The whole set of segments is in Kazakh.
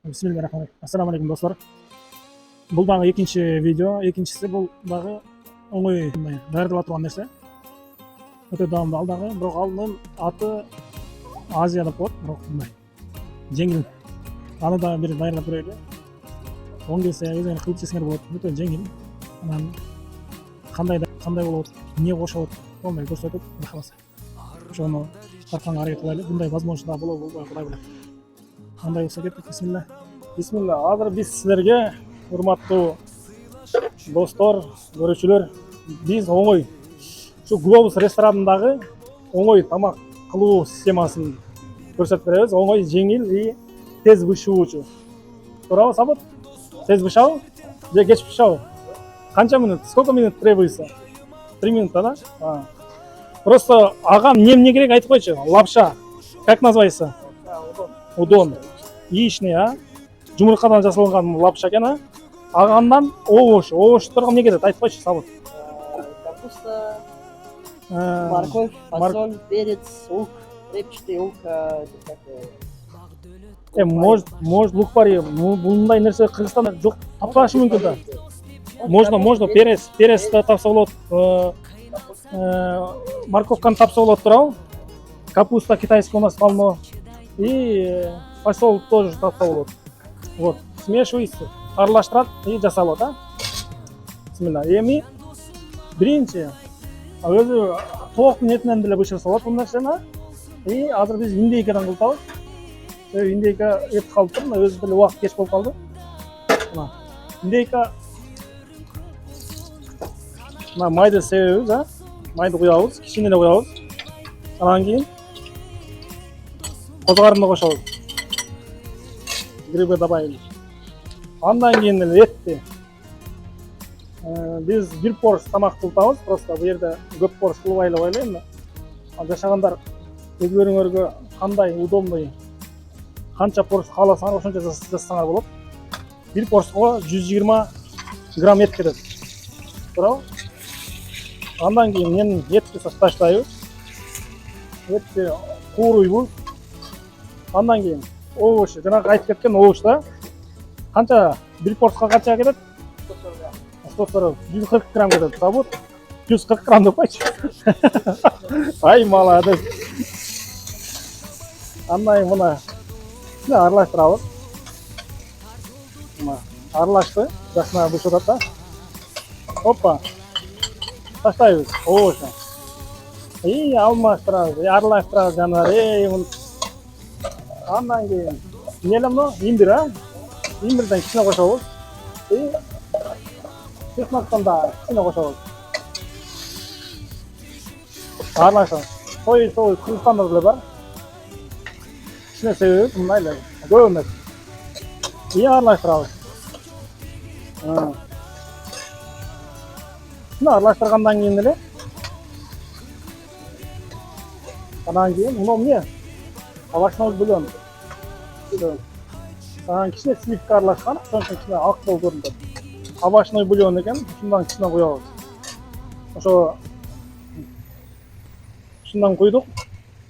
Бисмиллахиррахманиррахим. Ассаламу алейкум достар. Бұл дағы екінші видео. Екіншісі бұл дағы оңай даярдалып тұрған нәрсе. Өте дамды алдағы. Бірақ алдының аты Азия деп болады. Бірақ мындай жеңіл. Аны да бір даярлап көрелі. Оң келсе өзіңіз қылып жесеңер болады. Өте жеңіл. Анан қандай болады, не қосып ондай көрсетіп бақыласа. Соны тапқанға әрекет қылайлы. Бұндай возможность да болуы Құдай біледі. Қандай болса кеттік. Бисмилля. Бисмилля. Азыр біз сіздерге, урматтуу достор, көрүүчүлөр, біз оңой şu Globus ресторанындағы оңой тамақ кылуу системасын көрсөтүп беребиз. Оңой, жеңил и тез бышуучу. Туурабы, Сабыт? Тез бышабы? Же кеч бышабы? Канча минут? Сколько минут требуется? 3 минута, да? Просто ағам не керек айтып қойшы. Лапша. Как называется? Удон. Яичный, а? Жұмыртқадан жасалған лапша екен, а? Ағамдан овощ. Овощ тұрған не керек? Айтып қойшы, Сабыт. Капуста, морковь, фасоль, перец, лук, репчатый лук. Может лук бар. Бұндай нәрсе Қырғызстанда жоқ. Таппашы мүмкін да. Можно перец тапса болады. Морковканы тапса болады, турабы? Капуста китайский у нас полно. И фасоль тоже тапса болады. Вот, смешивается, аралаштырат и жасалат, а? Бисмилля. Эми биринчи өзү тооктун этинен деле бышырса болот бул нерсени. И азыр биз индейкадан кылтабыз. Индейка эт калып тур, өзү деле убакыт кеч болуп калды. Мына индейка мына майды себебиз, а? Майды куябыз, кичине эле куябыз. Анан кийин козгардыны кошобуз. Грибы добавили. Андан кийин эле этти. Биз бир порш тамак кылтабыз, просто бу жерде көп порш кылбайлы ойлойм. Жашагандар өзүлөрүңөргө кандай удобный, канча порш кааласаңар ошончо жасасаңар болот. Бир поршко 120 грамм эт кетет. Туурабы? Андан кийин мен этти таштайбыз. Этти кууруйбуз. Андан кийин овощ, жанагы айтып кеткен овощ да. Канча бир поршка канча кетет? 140 грамм кетет. Сабыт 140 грамм деп койчу. Ай, молодец. Андан мына аралаштырабыз. Мына аралашты, жакшына бышып атат да. Опа. Таштайбыз овощу. И алмаштырабыз, аралаштырабыз жанагы. Андан кийин эмне мына имбир, а? Имбирден кичине кошобуз. И чесноктон да кичине кошобуз. Аралаштырабыз. Той Кыргызстанда деле бар. Кичине себебиз мындай эле, көп эмес. И аралаштырабыз. Мына аралаштыргандан кийин эле анан кийин мына эмне? Овощной бульон. Анан кичине сливка аралашкан, ошон үчүн кичине ак болуп көрүнөт. Овощной бульон экен, ушундан кичине куябыз. Ушундан куйдук.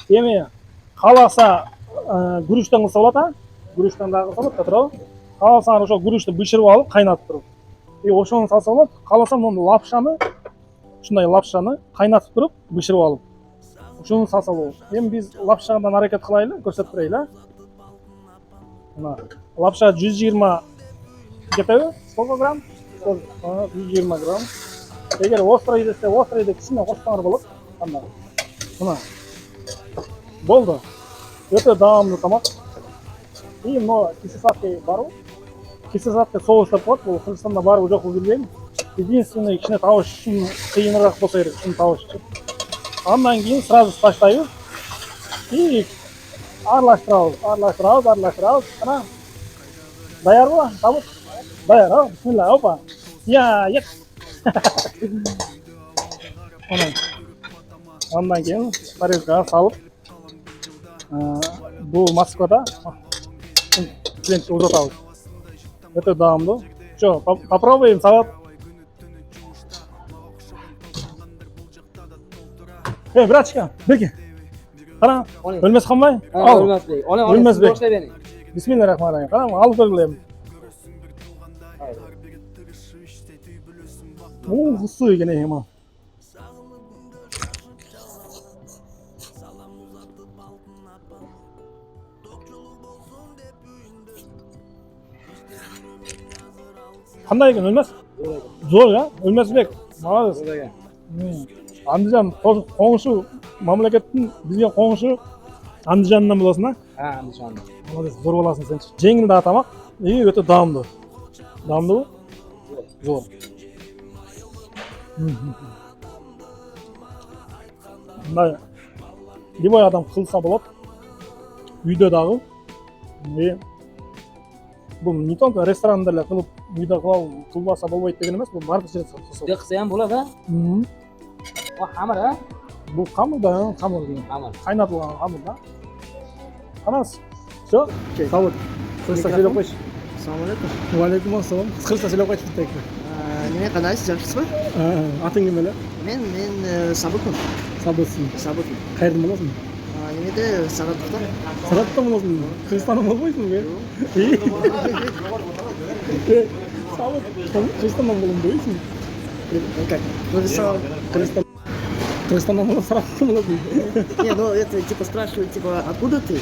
Эми кааласа күрүчтөн кылса болот, а? Күрүчтөн дагы кылса болот, туурабы? Кааласаңар ошо күрүчтү бышырып алып, кайнатып туруп. И ошону салса болот. Кааласам мону лапшаны, ушундай лапшаны кайнатып туруп, бышырып алып. Ушуну салса болот. Эми биз лапшадан аракет кылайлы, көрсөтүп берейли, а? Мына лапша 120 кетеби? Сколько грамм? 120 грамм. Эгер острый десе, острыйды кичине кошсоңор болот. Мына. Болду. Өтө даамдуу тамак. И мына кислоты барбы? Кислоты соус деп коет. Бул Кыргызстанда барбы жокпу билбейм. Единственный кичине табыш үчүн кыйыныраак болсо керек, ушуну табыш. Андан кийин сразу таштайбыз. И аралаштырабыз. Ана. Даярбы? Сабыт? Даяр, а? Бисмилля, опа. Ет. Андан кийин тарелкага салып, бул Москвада клиентке узатабыз. Өтө даамдуу. Чо, попробуем, Сабыт. Братчика, беги. Qara, o'lmas qolmay. O'lmasbek. Ona, O'lmasbek. boshlab bering. Бисмиллахиррахманиррахим. Карам, алып көргүлөм. Ысуу экен эми. Кандай экен, өлмөс? Зор ya, өлмөсбек. Молодец. Андыжан коңшу мамлекеттин бизге коңшу Андыжандан болосуң, а? Андыжан. Молодец, зор боласың сенчи. Жеңил да тамак и өтө даамдуу. Даамдуубу? Зор. Мындай любой адам кылса болот. Үйдө дагы. Бул не только ресторанда эле кылып, үйдө кылбаса болбойт деген эмес, бул бардык жерде кылса. Кылсам болот, а? О, хамыр, а? Бул камыр да, камыр. Кайнатылган камыр да. Анас. Всё? Сау. Кырса сөйлөп койчу. Ассалаумалейкум. Валейкум ассалам. Кырса сөйлөп койчу тек. Неме кандайсыз, жакшысызбы? Атың ким эле? Мен Сабытмын. Сабытсың. Сабытмын. Кайерден болосуң? Немеде Саратовдо. Саратовдон болосуң. Кыргызстандан болбойсуң бе? Сабыт. Кыргызстандан болом дейсиң. Как? Кыргызстандан болосуң, Саратовдон болосуң. Не, ну это типа спрашивают, типа, откуда ты?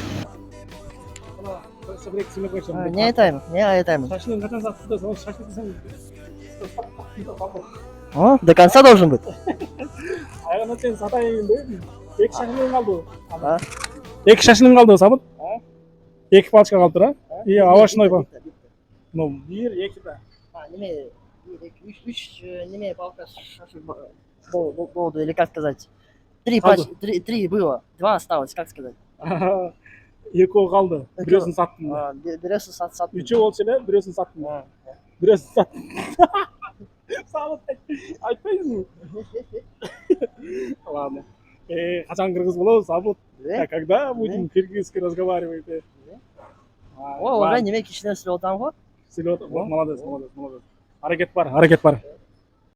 Не айтайм. Шашылың качан сатты, сол шашты десең. До конца должен быть. Айгана сен сатайын дейсиң. Эки шашылың калды. Эки шашылың калды, Сабыт? Эки палочка калыптыр, а? И овощной бар. Ну, бир, эки да. Неме, үч неме палка шашыль болду, или как сказать? Три было, 2 осталось, как сказать? Экөө калды. Бирөөсүн саттым. Бирөөсүн саттым. Үчөө болчу эле, бирөөсүн саттым. Бирөөсүн саттым. Сабыт айтпайсыңбы? Ладно. Качан кыргыз болобуз, Сабыт? Когда будем киргизски разговаривать? О, уже неме кичинен сүйлөп атам го. Молодец. Аракет бар.